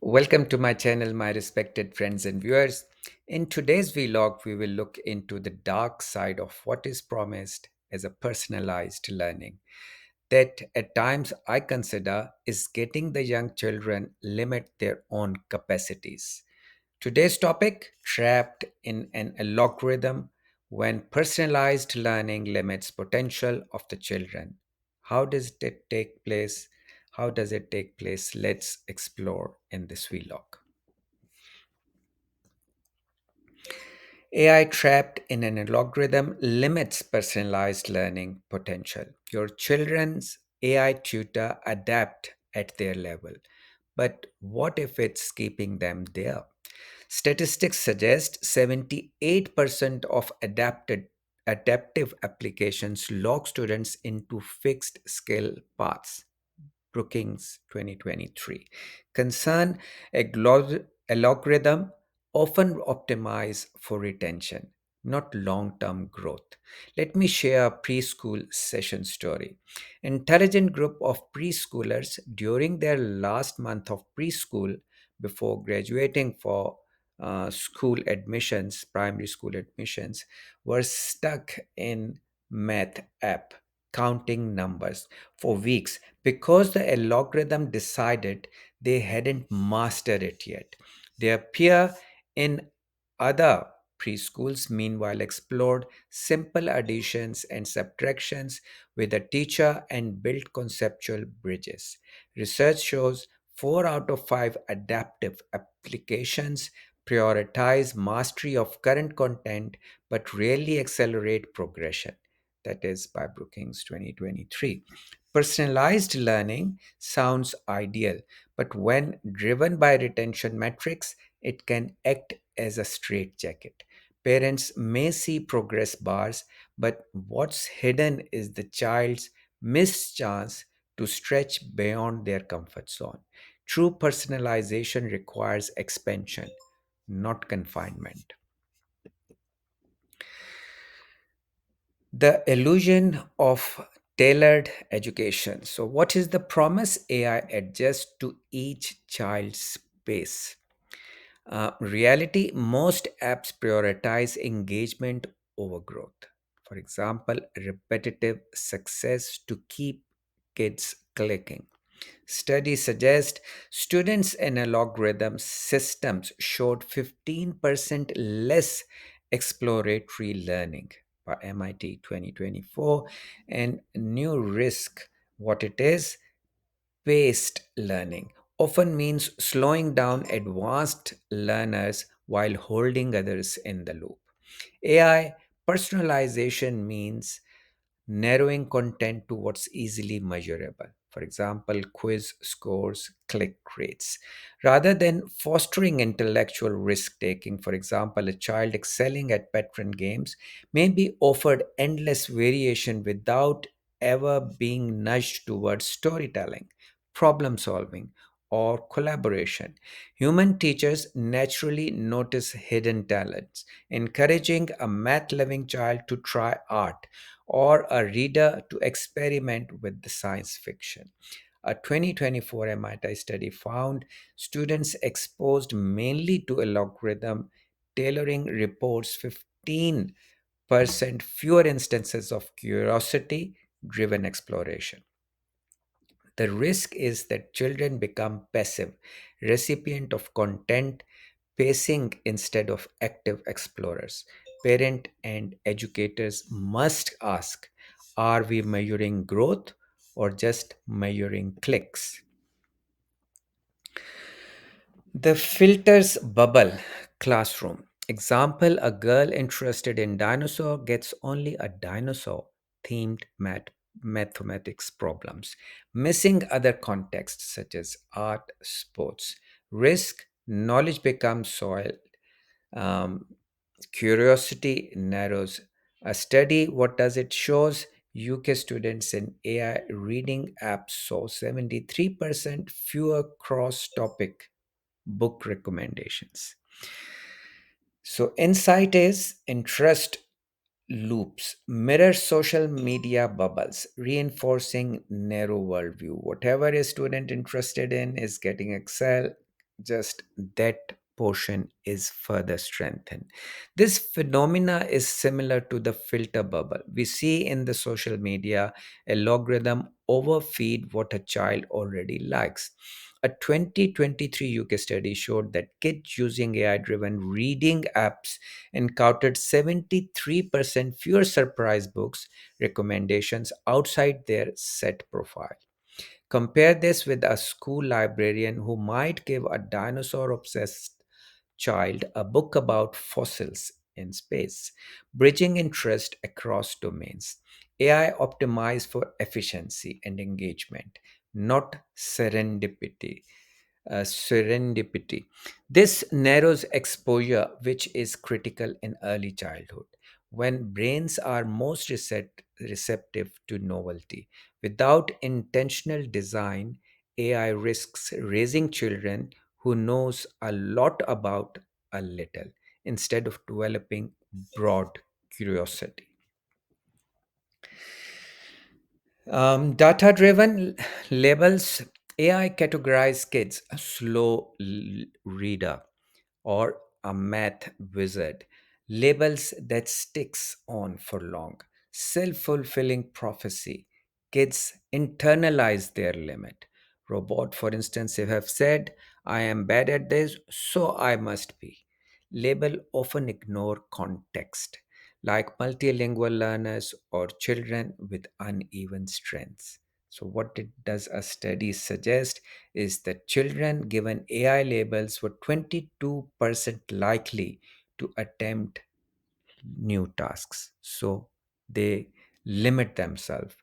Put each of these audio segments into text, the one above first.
Welcome to my channel, my respected friends and viewers. In today's vlog, we will look into the dark side of what is promised as a personalized learning that at times I consider is getting the young children limit their own capacities. Today's topic, trapped in an algorithm when personalized learning limits potential of the children. How does it take place? How does it take place? Let's explore in this vlog. AI trapped in an algorithm limits personalized learning potential. Your children's AI tutor adapt at their level. But what if it's keeping them there? Statistics suggest 78% of adaptive applications lock students into fixed skill paths. Brookings 2023. Concern algorithm often optimize for retention, not long-term growth. Let me share a preschool session story. Intelligent group of preschoolers during their last month of preschool before graduating for school admissions, primary school admissions, were stuck in math app counting numbers for weeks because the algorithm decided they hadn't mastered it yet. Their peer in other preschools, meanwhile, explored simple additions and subtractions with a teacher and built conceptual bridges. Research shows 4 out of 5 adaptive applications prioritize mastery of current content but rarely accelerate progression. That is by Brookings 2023. Personalized learning sounds ideal, but when driven by retention metrics, it can act as a straitjacket. Parents may see progress bars, but what's hidden is the child's missed chance to stretch beyond their comfort zone. True personalization requires expansion, not confinement. The illusion of tailored education. So, what is the promise? AI adjusts to each child's pace. Reality, most apps prioritize engagement over growth. For example, repetitive success to keep kids clicking. Studies suggest students in a logarithm systems showed 15% less exploratory learning by MIT 2024 and new risk. What it is? Paced learning often means slowing down advanced learners while holding others in the loop. AI personalization means narrowing content to what's easily measurable. For example, quiz scores, click rates. Rather than fostering intellectual risk taking, for example, a child excelling at pattern games may be offered endless variation without ever being nudged towards storytelling, problem solving, or collaboration. Human teachers naturally notice hidden talents, encouraging a math loving child to try art or a reader to experiment with the science fiction. A 2024 MIT study found students exposed mainly to algorithm tailoring reports 15% fewer instances of curiosity driven exploration. The risk is that children become passive, recipient of content, pacing instead of active explorers. Parent and educators must ask, are we measuring growth or just measuring clicks? The filters bubble classroom. Example, a girl interested in dinosaur gets only a dinosaur themed mathematics problems, missing other contexts such as art, sports. Risk, knowledge becomes soil. Um, Curiosity narrows. A study, what does it shows? UK students in AI reading apps saw 73% fewer cross topic book recommendations. So, insight is interest loops mirror social media bubbles, reinforcing narrow worldview. Whatever a student interested in is getting excel. just that portion is further strengthened. This phenomena is similar to the filter bubble we see in the social media. A logarithm overfeed what a child already likes. A 2023 UK study showed that kids using AI driven reading apps encountered 73% fewer surprise books recommendations outside their set profile. Compare this with a school librarian who might give a dinosaur obsessed child a book about fossils in space, bridging interest across domains. AI optimized for efficiency and engagement, not serendipity. This narrows exposure, which is critical in early childhood, when brains are most receptive to novelty. Without intentional design, AI risks raising children who knows a lot about a little instead of developing broad curiosity. Data driven labels. AI categorize kids a slow reader or a math wizard, labels that sticks on for long. Self-fulfilling prophecy. Kids internalize their limit. Robot, for instance, have said, I am bad at this, so I must be. Label often ignore context, like multilingual learners or children with uneven strengths. So, what it does a study suggest is that children given AI labels were 22% likely to attempt new tasks. So they limit themselves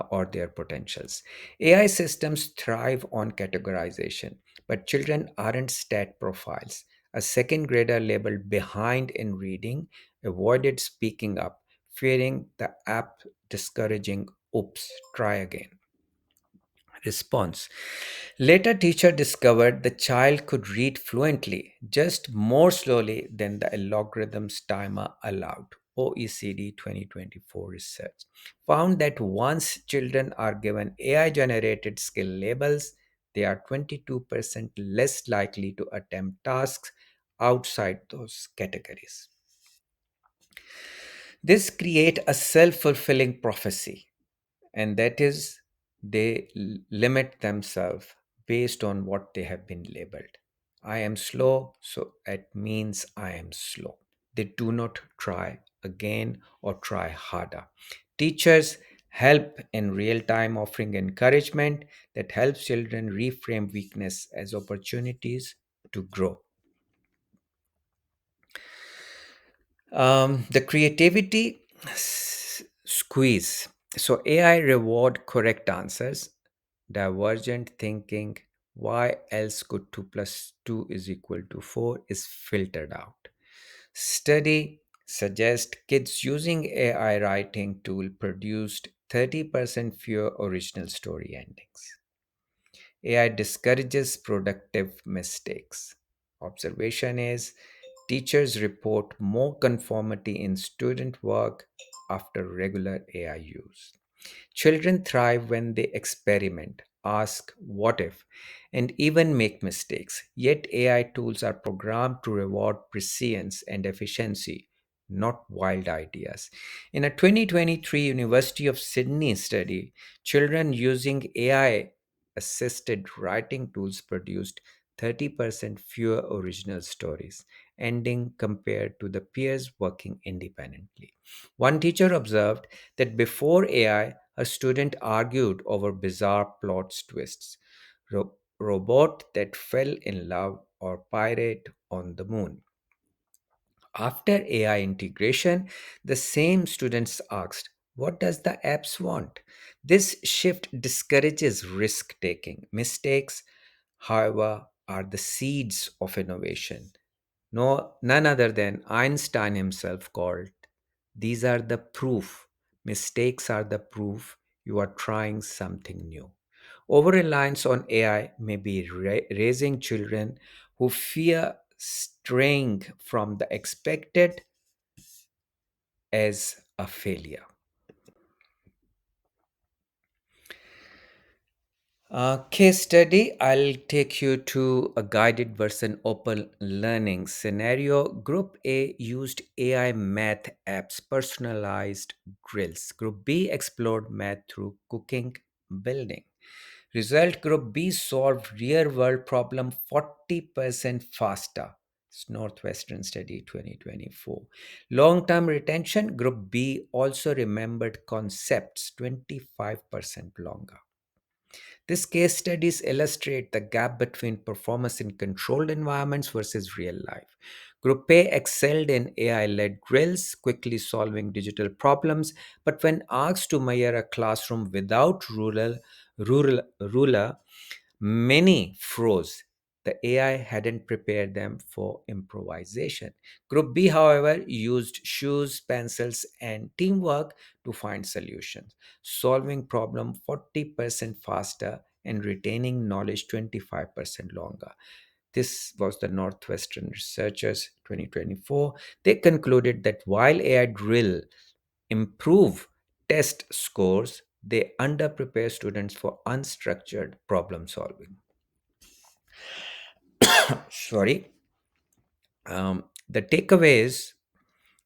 or their potentials. AI systems thrive on categorization, but children aren't stat profiles. A second grader labeled behind in reading avoided speaking up, fearing the app discouraging, oops, try again response. Later, teacher discovered the child could read fluently, just more slowly than the algorithm's timer allowed. OECD 2024 research found that once children are given AI generated skill labels, they are 22% less likely to attempt tasks outside those categories. This creates a self-fulfilling prophecy, and that is they limit themselves based on what they have been labeled. I am slow, so it means I am slow. They do not try again or try harder. Teachers help in real time, offering encouragement that helps children reframe weakness as opportunities to grow. The creativity squeeze. So AI reward correct answers, divergent thinking, why else could 2 plus 2 is equal to 4 is filtered out. Study suggests kids using AI writing tool produced 30% fewer original story endings. AI discourages productive mistakes. Observation is teachers report more conformity in student work after regular AI use. Children thrive when they experiment, ask what if, and even make mistakes. Yet AI tools are programmed to reward prescience and efficiency, not wild ideas. In a 2023 University of Sydney study, children using AI assisted writing tools produced 30% fewer original stories, ending compared to the peers working independently. One teacher observed that before AI, a student argued over bizarre plot twists, robot that fell in love, or pirate on the moon. After AI integration, the same students asked, what does the apps want? This shift discourages risk taking. Mistakes, however, are the seeds of innovation. No, none other than Einstein himself called. These are the proof. Mistakes are the proof you are trying something new. Over reliance on AI may be raising children who fear straying from the expected as a failure. Case study, I'll take you to a guided version open learning scenario. Group A used AI math apps, personalized drills. Group B explored math through cooking, building. Result, Group B solved real world problem 40% faster. It's Northwestern Study 2024. Long term retention, Group B also remembered concepts 25% longer. These case studies illustrate the gap between performance in controlled environments versus real life. Group A excelled in AI led drills, quickly solving digital problems, but when asked to measure a classroom without ruler, many froze. The AI hadn't prepared them for improvisation. Group B, however, used shoes, pencils, and teamwork to find solutions, solving problem 40% faster and retaining knowledge 25% longer. This was the Northwestern Researchers 2024. They concluded that while AI drill improve test scores, they underprepare students for unstructured problem solving. Sorry. The takeaway is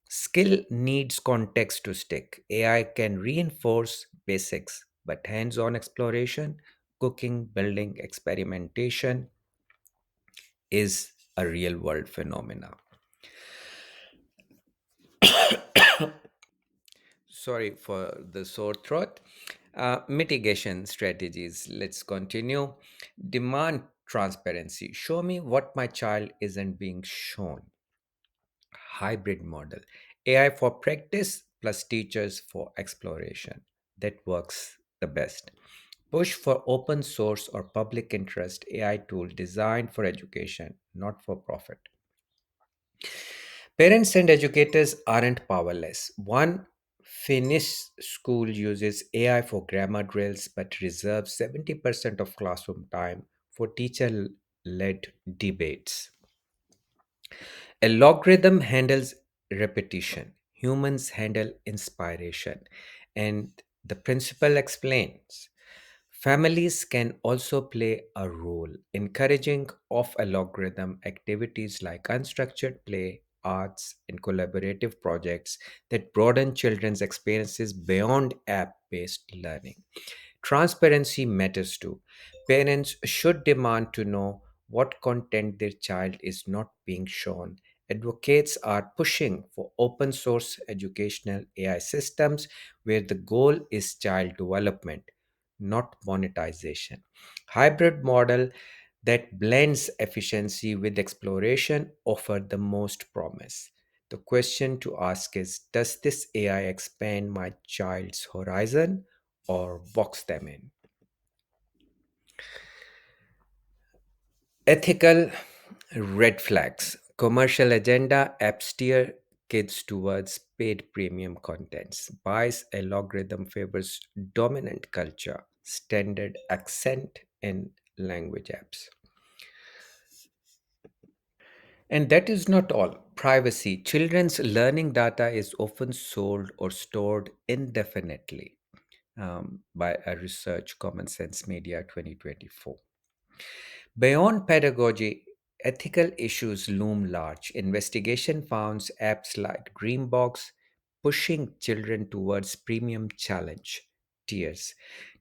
skill needs context to stick. AI can reinforce basics, but hands on exploration, cooking, building, experimentation is a real world phenomena. Sorry for the sore throat. Mitigation strategies. Let's continue. Demand transparency. Show me what my child isn't being shown. Hybrid model. AI for practice plus teachers for exploration. That works the best. Push for open source or public interest AI tool designed for education, not for profit. Parents and educators aren't powerless. One Finnish school uses AI for grammar drills but reserves 70% of classroom time for teacher led debates. A logarithm handles repetition, humans handle inspiration. And the principle explains families can also play a role, encouraging off a logarithm activities like unstructured play, arts, and collaborative projects that broaden children's experiences beyond app based learning. Transparency matters too. Parents should demand to know what content their child is not being shown. Advocates are pushing for open source educational AI systems where the goal is child development, not monetization. Hybrid model that blends efficiency with exploration offer the most promise. The question to ask is, does this AI expand my child's horizon or box them in? Ethical red flags. Commercial agenda apps steer kids towards paid premium contents. Bias algorithm favors dominant culture, standard accent in language apps. And that is not all. Privacy. Children's learning data is often sold or stored indefinitely by a research Common Sense Media 2024. Beyond pedagogy, ethical issues loom large. Investigation found apps like Dreambox pushing children towards premium challenge tiers,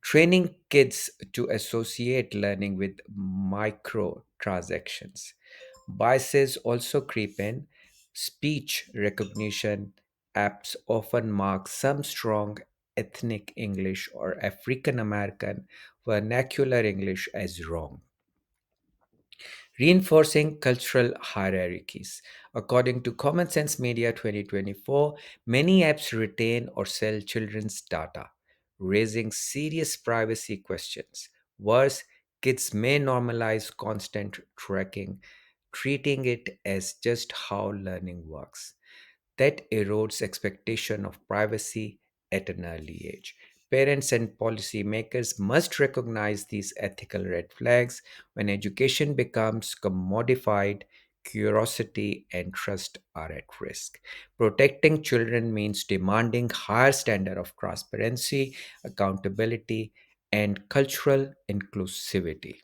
training kids to associate learning with microtransactions. Biases also creep in. Speech recognition apps often mark some strong ethnic English or African American vernacular English as wrong, reinforcing cultural hierarchies. According to Common Sense Media 2024, many apps retain or sell children's data, raising serious privacy questions. Worse, kids may normalize constant tracking, treating it as just how learning works. That erodes expectation of privacy at an early age. Parents and policymakers must recognize these ethical red flags. When education becomes commodified, curiosity and trust are at risk. Protecting children means demanding higher standard of transparency, accountability, and cultural inclusivity.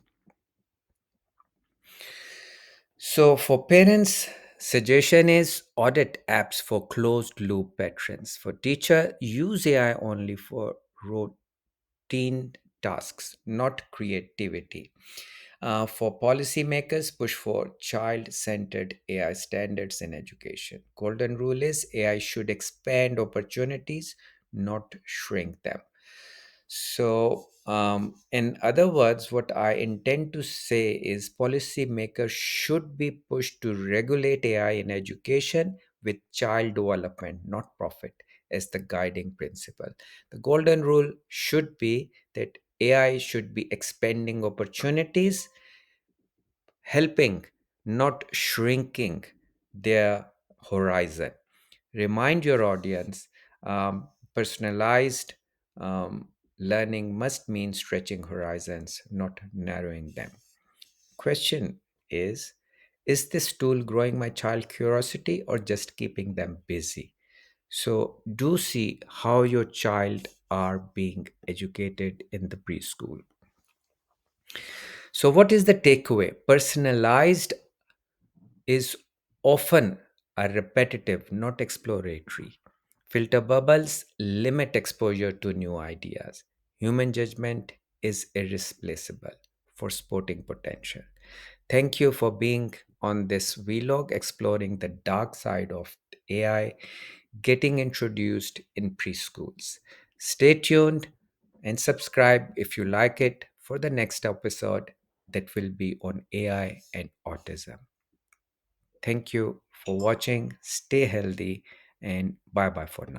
So for parents, suggestion is audit apps for closed loop patterns. For teacher, use AI only for routine tasks, not creativity. For policymakers, push for child centered AI standards in education. Golden rule is AI should expand opportunities, not shrink them. So, in other words, what I intend to say is policymakers should be pushed to regulate AI in education with child development, not profit, as the guiding principle. The golden rule should be that AI should be expanding opportunities, helping, not shrinking their horizon. Remind your audience personalized learning must mean stretching horizons, not narrowing them. Question is this tool growing my child curiosity or just keeping them busy? So do see how your child are being educated in the preschool. So what is the takeaway? Personalized is often a repetitive, not exploratory. Filter bubbles limit exposure to new ideas. Human judgment is irreplaceable for sporting potential. Thank you for being on this vlog exploring the dark side of AI getting introduced in preschools. Stay tuned and subscribe if you like it for the next episode that will be on AI and autism. Thank you for watching. Stay healthy and bye bye for now.